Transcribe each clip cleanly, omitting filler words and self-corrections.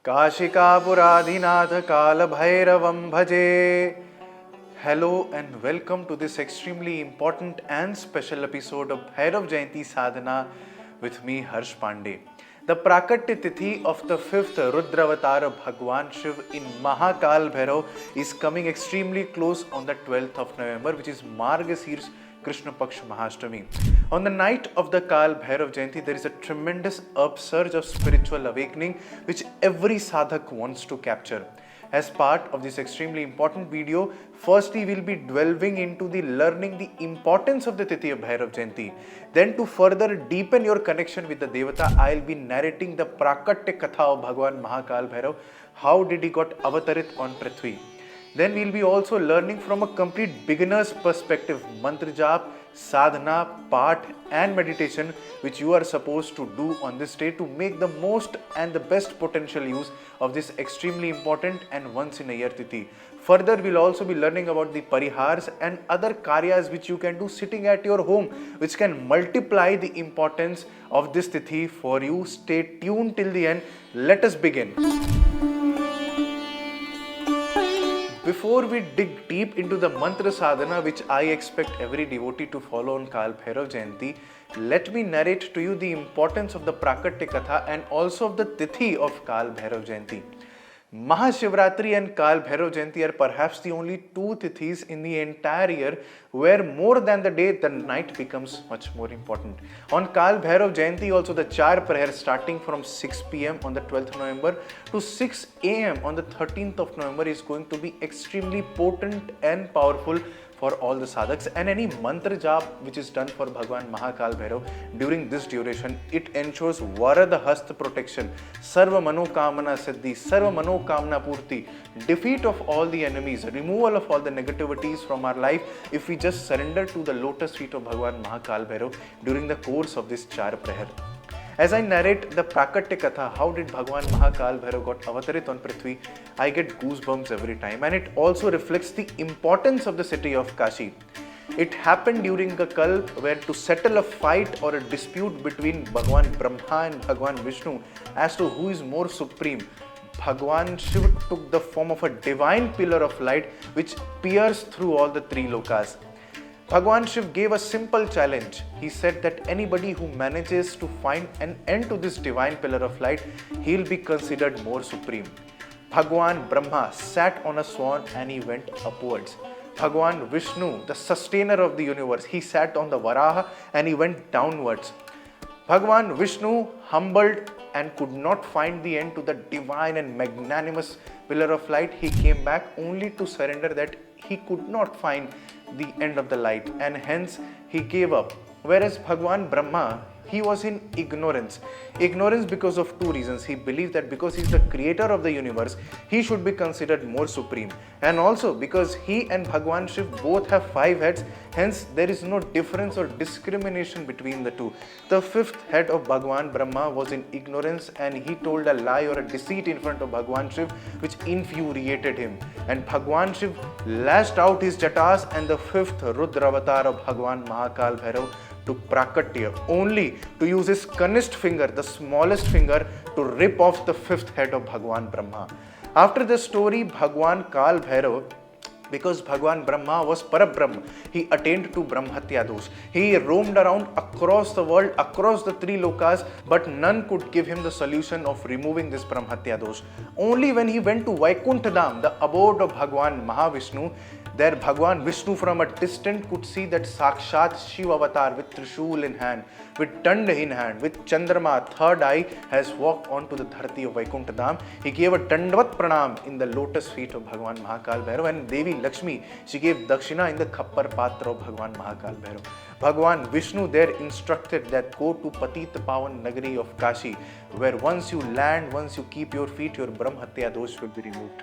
काशिकापुराधिनाथ कालभैरवं भजे. Hello and welcome to this extremely important and special episode of Bhairav Jayanti Sadhana with me Harsh Pandey. The Prakatya Tithi of the 5th Rudravatar Bhagwan Shiv in Mahakal Bhairav is coming extremely close on the 12th of November, which is Margashirs Krishna Paksh Mahashtami. On the night of the Kal Bhairav Jayanti, there is a tremendous upsurge of spiritual awakening which every sadhak wants to capture. As part of this extremely important video, firstly we'll be delving into the learning the importance of the Tithi of Bhairav Jayanti. Then to further deepen your connection with the Devata, I'll be narrating the Prakatya Katha of Bhagwan Mahakal Bhairav. How did he got avatarit on Prithvi? Then we'll be also learning from a complete beginner's perspective, mantra jap, sadhana, part and meditation which you are supposed to do on this day to make the most and the best potential use of this extremely important and once in a year tithi. Further, we'll also be learning about the parihars and other karyas which you can do sitting at your home, which can multiply the importance of this tithi for you. Stay tuned till the end. Let us begin. Before we dig deep into the mantra sadhana which I expect every devotee to follow on Kal Bhairav Jayanti, let me narrate to you the importance of the Prakatya Katha and also of the Tithi of Kal Bhairav Jayanti. Mahashivratri and Kal Bhairav Jayanti are perhaps the only two Tithis in the entire year where more than the day, the night becomes much more important. On Kal Bhairav Jayanti also the Char Prayer starting from 6 p.m. on the 12th of November to 6 a.m. on the 13th of November is going to be extremely potent and powerful for all the sadhaks, and any mantra jap which is done for Bhagwan Mahakal Bhairav during this duration, it ensures Varad Hasta protection, Sarva Manokamana Siddhi, Sarva Manokamana Purti, defeat of all the enemies, removal of all the negativities from our life if we just surrender to the lotus feet of Bhagwan Mahakal Bhairav during the course of this Char Prayer. As I narrate the Prakatya Katha, how did Bhagwan Mahakal Bhairav got avatarit on Prithvi, I get goosebumps every time, and it also reflects the importance of the city of Kashi. It happened during a kalp where to settle a fight or a dispute between Bhagwan Brahma and Bhagwan Vishnu as to who is more supreme, Bhagwan Shiva took the form of a divine pillar of light which pierced through all the three lokas. Bhagwan Shiv gave a simple challenge. He said that anybody who manages to find an end to this divine pillar of light, he'll be considered more supreme. Bhagwan Brahma sat on a swan and he went upwards. Bhagwan Vishnu, the sustainer of the universe, he sat on the Varaha and he went downwards. Bhagwan Vishnu humbled and could not find the end to the divine and magnanimous pillar of light. He came back only to surrender that he could not find the end of the light, and hence he gave up. Whereas Bhagwan Brahma, he was in ignorance. Ignorance because of two reasons. He believed that because he is the creator of the universe, he should be considered more supreme. And also because he and Bhagwan Shiv both have 5 heads, hence there is no difference or discrimination between the two. The 5th head of Bhagwan Brahma was in ignorance and he told a lie or a deceit in front of Bhagwan Shiv which infuriated him. And Bhagwan Shiv lashed out his jatas and the 5th Rudravatar of Bhagwan Mahakal Bhairav took Prakatya only to use his Kanishth finger, the smallest finger, to rip off the 5th head of Bhagwan Brahma. After the story, Bhagwan Kal Bhairav, because Bhagwan Brahma was Parabrahma, he attained to Brahmatya dosh. He roamed around across the world, across the 3 lokas, but none could give him the solution of removing this Brahmatya dosh. Only when he went to Vaikuntha Dham, the abode of Bhagwan Mahavishnu, there Bhagwan Vishnu from a distance could see that Sakshat Shiva avatar with Trishul in hand, with Danda in hand, with Chandrama, 3rd eye, has walked onto the dharti of Vaikuntha Dham. He gave a Dandavat Pranam in the lotus feet of Bhagwan Mahakal Bhairav, and Devi Lakshmi, she gave Dakshina in the Khappar Patra of Bhagwan Mahakal Bhairav. Bhagwan Vishnu there instructed that go to Patit Pavan Nagari of Kashi, where once you land, once you keep your feet, your Brahmatya dosh will be removed.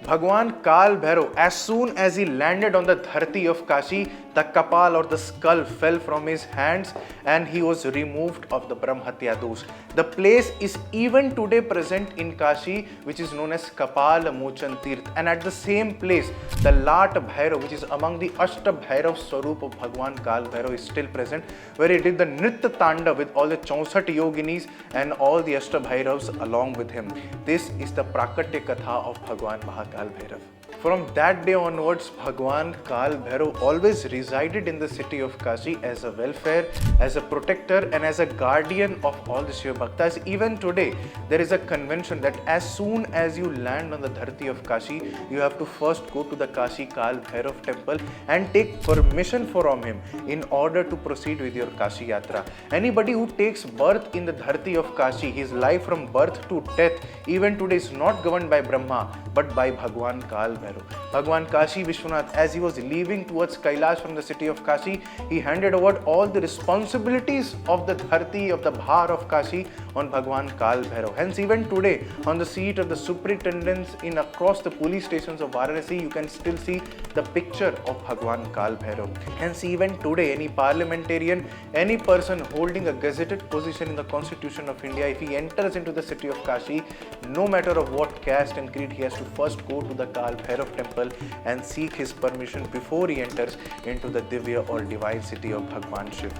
Bhagwan Kal Bhairav, as soon as he landed on the dharti of Kashi, the kapal or the skull fell from his hands and he was removed of the Brahmhatya dosh. The place is even today present in Kashi, which is known as Kapal Mochan Tirth, and at the same place the Lat Bhairav, which is among the Ashta Bhairav Swarup of Bhagwan Kal Bhairav, is still present, where he did the Nritya Tanda with all the 64 yoginis and all the Ashta Bhairavs along with him. This is the Prakatya Katha of Bhagwan Mahakal Bhairav. From that day onwards, Bhagwan Kal Bhairav always resided in the city of Kashi as a welfare, as a protector and as a guardian of all the Shiva Bhaktas. Even today, there is a convention that as soon as you land on the dharti of Kashi, you have to first go to the Kashi Kal Bhairav temple and take permission from him in order to proceed with your Kashi Yatra. Anybody who takes birth in the dharti of Kashi, his life from birth to death, even today is not governed by Brahma but by Bhagwan Kal Bhairav. Bhagwan Kashi Vishwanath, as he was leaving towards Kailash from the city of Kashi, he handed over all the responsibilities of the dharti, of the bhar of Kashi on Bhagwan Kal Bhairav. Hence, even today, on the seat of the superintendents in across the police stations of Varanasi, you can still see the picture of Bhagwan Kal Bhairav. Hence, even today, any parliamentarian, any person holding a gazetted position in the Constitution of India, if he enters into the city of Kashi, no matter of what caste and creed, he has to first go to the Kal Bhairav temple and seek his permission before he enters into the Divya or divine city of Bhagwan Shiv.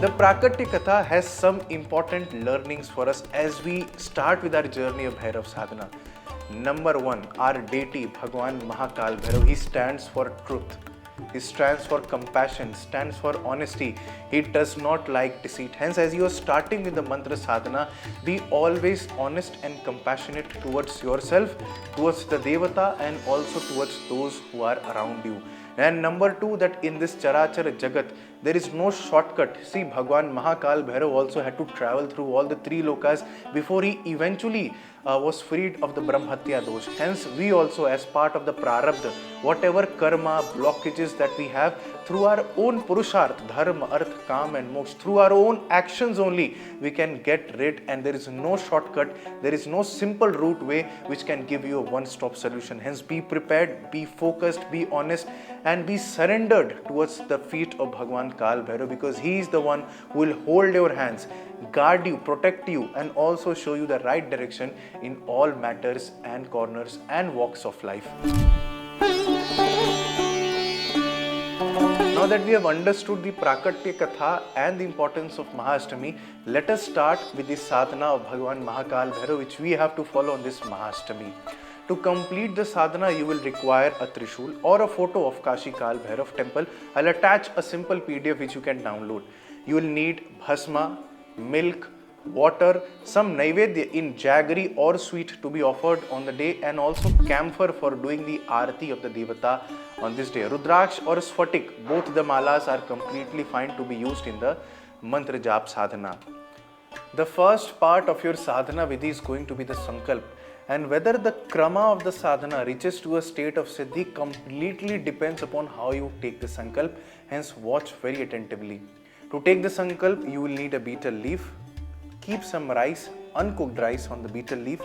The Prakatya Katha has some important learnings for us as we start with our journey of Bhairav Sadhana. Number one, our deity Bhagwan Mahakal Bhairav, he stands for truth. He stands for compassion, stands for honesty. He does not like deceit. Hence, as you are starting with the mantra sadhana, be always honest and compassionate towards yourself, towards the devata, and also towards those who are around you. And number two, that in this Charachara Jagat, there is no shortcut. See, Bhagwan Mahakal Bhairav also had to travel through all the three lokas before he eventually was freed of the Brahmhatya dosh. Hence, we also, as part of the Prarabdha, whatever karma, blockages that we have, through our own Purusharth, Dharma, Arth, Kam and Moksha, through our own actions only, we can get rid, and there is no shortcut, there is no simple route way which can give you a one-stop solution. Hence, be prepared, be focused, be honest, and be surrendered towards the feet of Bhagwan Kal Bhairav, because he is the one who will hold your hands, guard you, protect you, and also show you the right direction in all matters and corners and walks of life. Now that we have understood the Prakatya Katha and the importance of Mahastami, let us start with the sadhana of Bhagwan Mahakal Bhairav, which we have to follow on this Mahastami. To complete the sadhana, you will require a Trishul or a photo of Kashi Kal Bhairav temple. I'll attach a simple PDF which you can download. You will need bhasma, milk, water, some naivedya in jaggery or sweet to be offered on the day, and also camphor for doing the arati of the devata on this day. Rudraksh or Sphatik, both the malas are completely fine to be used in the mantra jap sadhana. The first part of your sadhana vidhi is going to be the sankalp, and whether the krama of the sadhana reaches to a state of siddhi completely depends upon how you take the sankalp. Hence, watch very attentively. To take the sankalp, you will need a betel leaf. Keep some rice, uncooked rice on the betel leaf,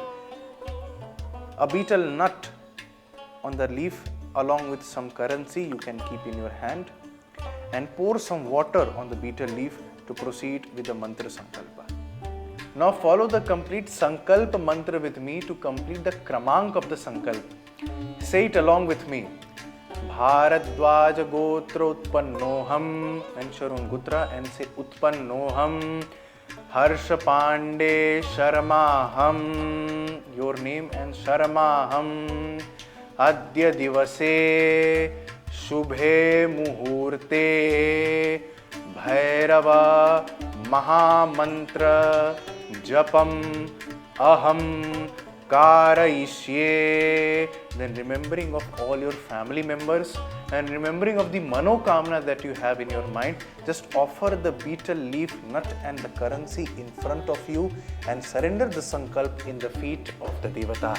a betel nut on the leaf along with some currency you can keep in your hand, and pour some water on the betel leaf to proceed with the mantra sankalpa. Now follow the complete sankalpa mantra with me to complete the kramank of the sankalp. Say it along with me. Bharadwaja gotra utpannoham, ensure on gutra and say utpannoham. Harsha Pandey Sharmaham, your name, and Sharmaham. Adya Divase Shubhe Muhurte Bhairava Mahamantra Japam Aham Karayishye. Then remembering of all your family members and remembering of the manokamna that you have in your mind, just offer the betel leaf, nut and the currency in front of you and surrender the sankalp in the feet of the devata.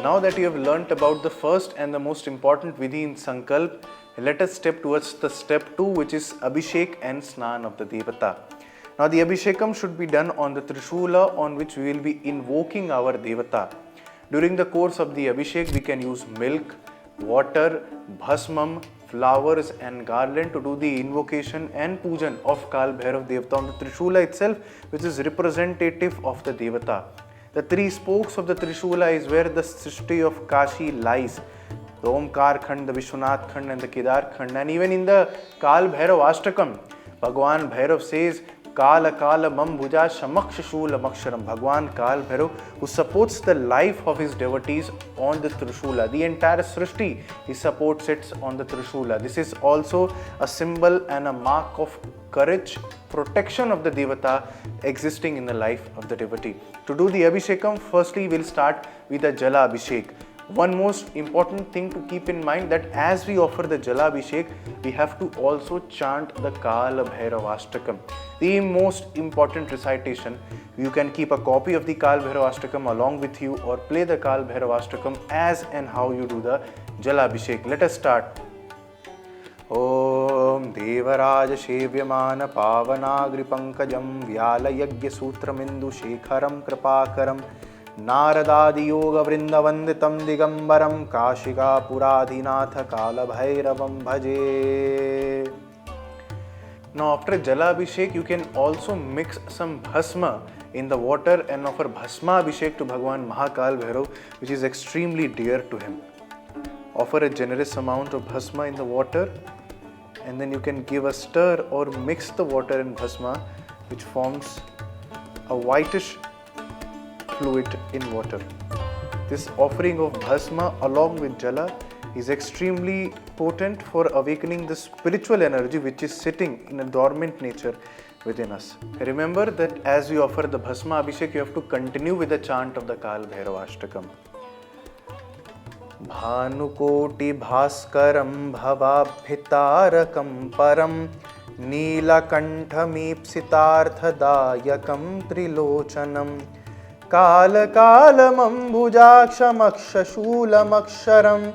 Now that you have learnt about the first and the most important vidhi in sankalp, let us step towards the step 2, which is Abhishek and Snan of the Devata. Now the Abhishekam should be done on the Trishula on which we will be invoking our Devata. During the course of the Abhishek, we can use milk, water, bhasmam, flowers and garland to do the invocation and pujan of Kal Bhairav Devata on the Trishula itself, which is representative of the Devata. The three spokes of the Trishula is where the Srishti of Kashi lies. The Omkar Khand, the Vishwanath Khand and the Kedar Khand. And even in the Kal Bhairav Ashtakam, Bhagwan Bhairav says, Kala Kala Mam Bhuja Shamaksh Shula Maksharam. Bhagwan Kal Bhairav, who supports the life of his devotees on the Trishula. The entire Srishti, he supports it on the Trishula. This is also a symbol and a mark of courage, protection of the Devata existing in the life of the devotee. To do the Abhishekam, firstly we'll start with the Jala Abhishek. One most important thing to keep in mind that as we offer the Jala Abhishek, we have to also chant the Kala Bhairav Ashtakam. The most important recitation. You can keep a copy of the Kal Bhairav Ashtakam along with you or play the Kal Bhairav Ashtakam as and how you do the Jala Abhishek. Let us start. Om Devaraj Shevyamana Pavanagri Pankajam Vyala Yagya Sutramindu Shekharam Kripakaram Naradadi Yoga Vrindavanditam Digambaram Kashika Puradhinatha Kala Bhairavam Bhaje. Now after Jala Abhishek, you can also mix some bhasma in the water and offer bhasma Abhishek to Bhagwan Mahakal Bhairav, which is extremely dear to him. Offer a generous amount of bhasma in the water and then you can give a stir or mix the water and bhasma, which forms a whitish fluid in water. This offering of bhasma along with jala is extremely potent for awakening the spiritual energy which is sitting in a dormant nature within us. Remember that as we offer the bhasma abhishek, you have to continue with the chant of the Kal Bhairav Ashtakam. Bhanukoti Bhaskaram Bhavabhitarakam Param Neelakanthamipsitarthadayakam Trilochanam Kala Kalamambujakshamaksha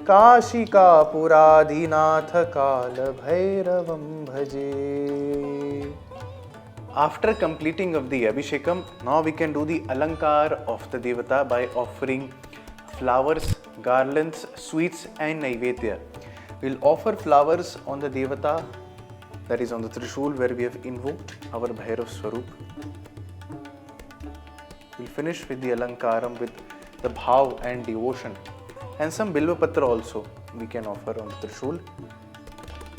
Kashika Puradhinatha Kala Bhairavam Bhaje. After completing of the Abhishekam, now we can do the Alankar of the Devata by offering flowers, garlands, sweets and Naivedya. We'll offer flowers on the Devata, that is on the Trishul where we have invoked our Bhairav Swarup. We'll finish with the Alankaram with the Bhav and devotion. And some Bilva Patra also we can offer on the Trishul,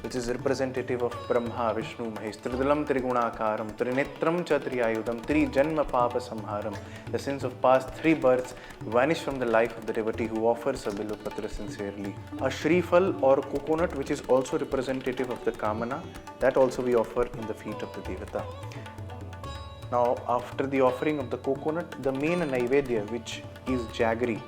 which is representative of Brahma, Vishnu, Mahesh, Tridalam Trigunakaram, Trinetram cha Triyayudam, Tri Janma Papa Samharam. The sins of past 3 births vanish from the life of the devotee who offers a Bilva Patra sincerely. A Shrifal or coconut, which is also representative of the Kamana, that also we offer in the feet of the Devata. Now, after the offering of the coconut, the main Naivedya, which is Jaggery.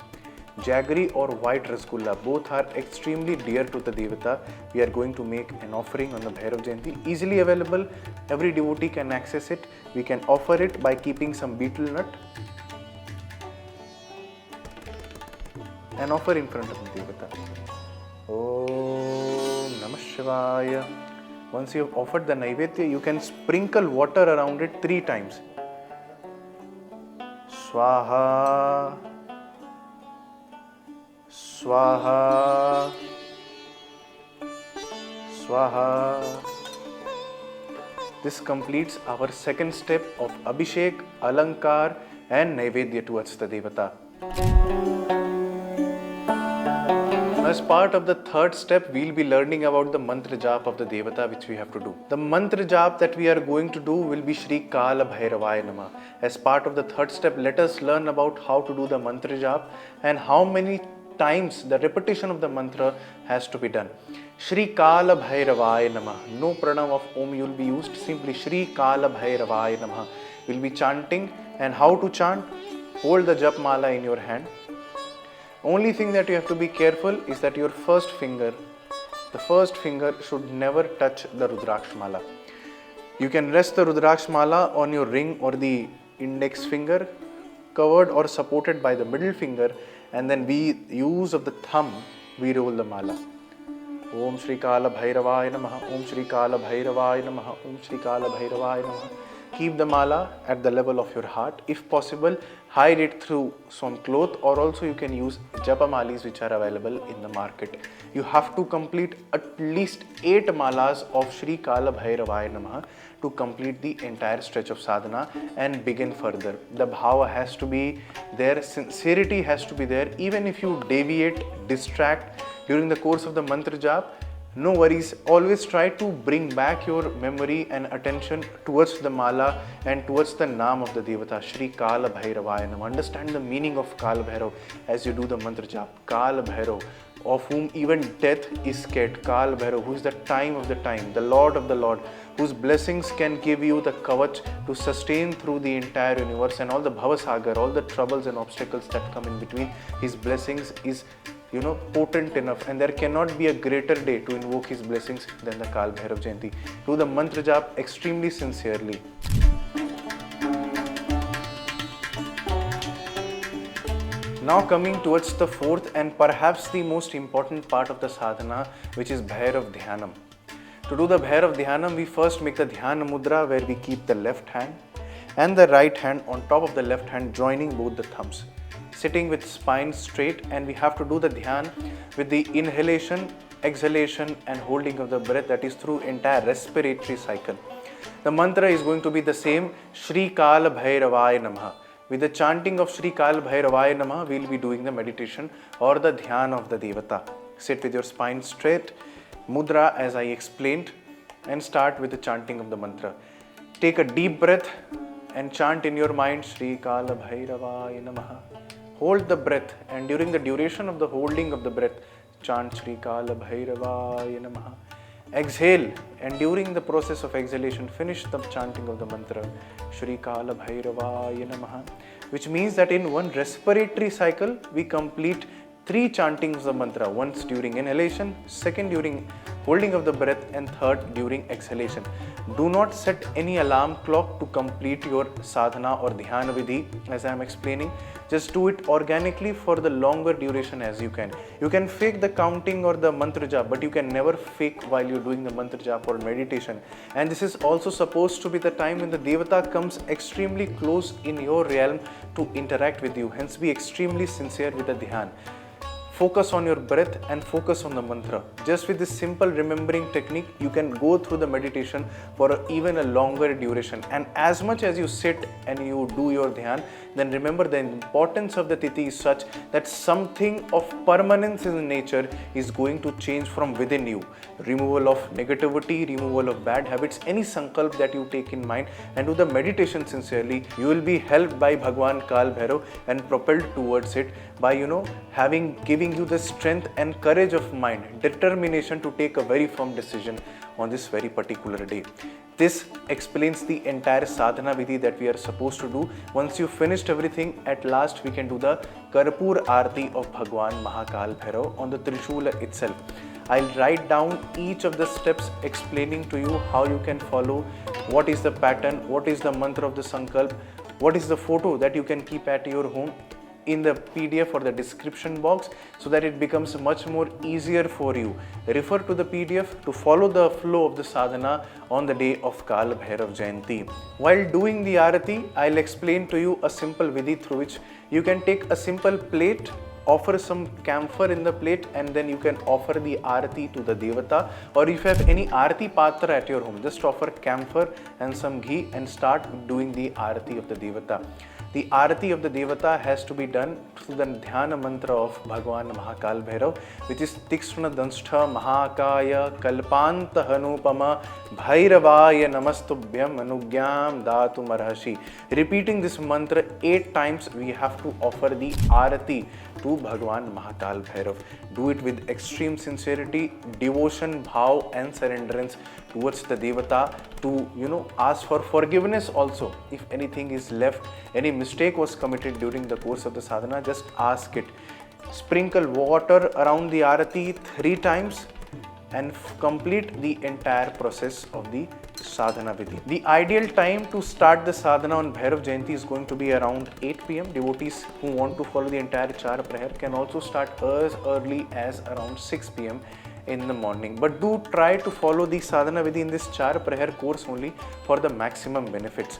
Jaggery or white rasgulla, both are extremely dear to the Devata. We are going to make an offering on the Bhairav Jayanti. Easily available, every devotee can access it. We can offer it by keeping some betel nut and offer in front of the Devata. Om Namah Shivaya. Once you have offered the Naivedya, you can sprinkle water around it 3 times. Swaha. Swaha, Swaha. This completes our second step of Abhishek, Alankar and Naivedya towards the Devata. As part of the third step, we will be learning about the mantra jap of the Devata which we have to do. The mantra jap that we are going to do will be Shri Kala Bhairavaya Namah. As part of the third step, let us learn about how to do the mantra jap and how many times the repetition of the mantra has to be done. Shri Kala Bhairavaya Namah. No pranam of Om you will be used. Simply Shri Kala Bhairavaya Namah. We will be chanting. And how to chant? Hold the jap mala in your hand. Only thing that you have to be careful is that your first finger should never touch the Rudraksh mala. You can rest the Rudraksh mala on your ring or the index finger, covered or supported by the middle finger, and then we use of the thumb, we roll the mala. Om Shri Kala Bhairavaya Namaha, Om Shri Kala Bhairavaya Namaha, Om Shri Kala Bhairavaya Namaha. Keep the mala at the level of your heart. If possible, hide it through some cloth, or also you can use japa malis which are available in the market. You have to complete at least 8 malas of Shri Kala Bhairavaya Namaha to complete the entire stretch of sadhana and begin further. The bhava has to be there, sincerity has to be there. Even if you deviate, distract during the course of the mantra jap, no worries, always try to bring back your memory and attention towards the mala and towards the name of the Devata, Shri Kala Bhairavaya Namah. Understand the meaning of Kala Bhairav as you do the mantra jap. Kala Bhairav, of whom even death is scared. Kala Bhairav, who is the time of the time, the Lord of the Lord, whose blessings can give you the kavach to sustain through the entire universe and all the bhavasagar, all the troubles and obstacles that come in between. His blessings is potent enough, and there cannot be a greater day to invoke his blessings than the Kal Bhairav Jayanti. Do the mantra jap extremely sincerely. Now coming towards the fourth and perhaps the most important part of the sadhana, which is Bhairav Dhyanam. To do the Bhairav Dhyanam, we first make the Dhyana Mudra, where we keep the left hand and the right hand on top of the left hand, joining both the thumbs, sitting with spine straight, and we have to do the dhyan with the inhalation, exhalation and holding of the breath, that is through entire respiratory cycle. The mantra is going to be the same, Shri Kala Bhairavaya Namaha. With the chanting of Shri Kala Bhairavaya Namaha, we will be doing the meditation or the dhyan of the Devata. Sit with your spine straight, mudra as I explained, and start with the chanting of the mantra. Take a deep breath and chant in your mind, Shri Kala Bhairavaya Namaha. Hold the breath, and during the duration of the holding of the breath, chant Shri Kala Bhairavaya Namaha. Exhale, and during the process of exhalation, finish the chanting of the mantra Shri Kala Bhairavaya Namaha, which means that in one respiratory cycle, we complete 3 chantings of the mantra, once during inhalation, second during holding of the breath, and third during exhalation. Do not set any alarm clock to complete your sadhana or dhyana vidhi as I am explaining. Just do it organically for the longer duration as you can. You can fake the counting or the mantra jap, but you can never fake while you're doing the mantra jap or meditation. And this is also supposed to be the time when the Devata comes extremely close in your realm to interact with you. Hence, be extremely sincere with the dhyan. Focus on your breath and focus on the mantra. Just with this simple remembering technique, you can go through the meditation for even a longer duration. And as much as you sit and you do your dhyan, then remember the importance of the tithi is such that something of permanence in nature is going to change from within you. Removal of negativity, removal of bad habits, any sankalp that you take in mind and do the meditation sincerely, you will be helped by Bhagwan Kal Bhairav and propelled towards it by giving you the strength and courage of mind, determination to take a very firm decision on this very particular day. This explains the entire sadhana vidhi that we are supposed to do. Once you finished everything, at last we can do the Karpur Aarti of Bhagwan Mahakal Bhairav on the Trishula itself. I'll write down each of the steps explaining to you how you can follow, what is the pattern, what is the mantra of the sankalp, what is the photo that you can keep at your home in the PDF or the description box, so that it becomes much more easier for you. Refer to the PDF to follow the flow of the sadhana on the day of Kal Bhairav Jayanti. While doing the Aarati, I'll explain to you a simple vidhi through which you can take a simple plate, offer some camphor in the plate, and then you can offer the Aarati to the Devata. Or if you have any Aarati Patra at your home, just offer camphor and some ghee and start doing the Aarati of the Devata. The Aarati of the Devata has to be done through the Dhyana mantra of Bhagwan Mahakal Bhairav, which is Tikshna Danstha Mahakaya Kalpanta Hanupama Bhairavaya Namastubhyam Anugyam Datum Arhashi. Repeating this mantra 8 times, we have to offer the Aarati to Bhagwan Mahakal Bhairav. Do it with extreme sincerity, devotion, bhav and surrenderance towards the Devata, to ask for forgiveness also. If anything is left, any mistake was committed during the course of the sadhana, just ask it. Sprinkle water around the Aarati 3 times and complete the entire process of the sadhana vidhi. The ideal time to start the sadhana on Bhairav Jayanti is going to be around 8 p.m. Devotees who want to follow the entire Char Prahar can also start as early as around 6 p.m. in the morning. But do try to follow the sadhana vidhi in this Char Prahar course only for the maximum benefits.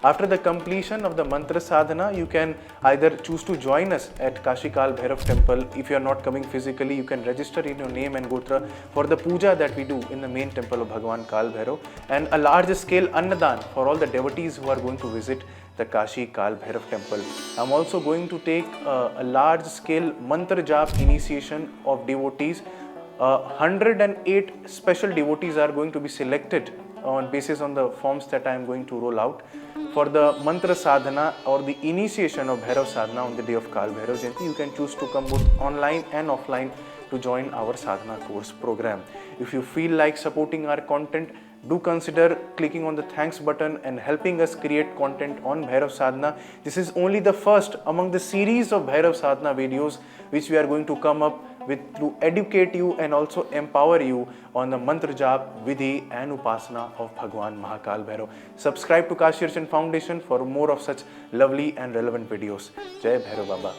After the completion of the mantra sadhana, you can either choose to join us at Kashi Kal Bhairav temple. If you are not coming physically, you can register in your name and gotra for the puja that we do in the main temple of Bhagwan Kal Bhairav, and a large scale annadan for all the devotees who are going to visit the Kashi Kal Bhairav temple. I'm also going to take a large scale mantra jap initiation of devotees. 108 special devotees are going to be selected on basis on the forms that I am going to roll out for the mantra sadhana or the initiation of Bhairav sadhana on the day of Kal Bhairav Jayanti. You can choose to come both online and offline to join our sadhana course program. If you feel like supporting our content, do consider clicking on the thanks button and helping us create content on Bhairav Sadhana. This is only the first among the series of Bhairav Sadhana videos which we are going to come up with to educate you and also empower you on the mantra jap, vidhi and upasana of Bhagwan Mahakal Bhairav. Subscribe to Kashi Archan Foundation for more of such lovely and relevant videos. Jai Bhairav Baba.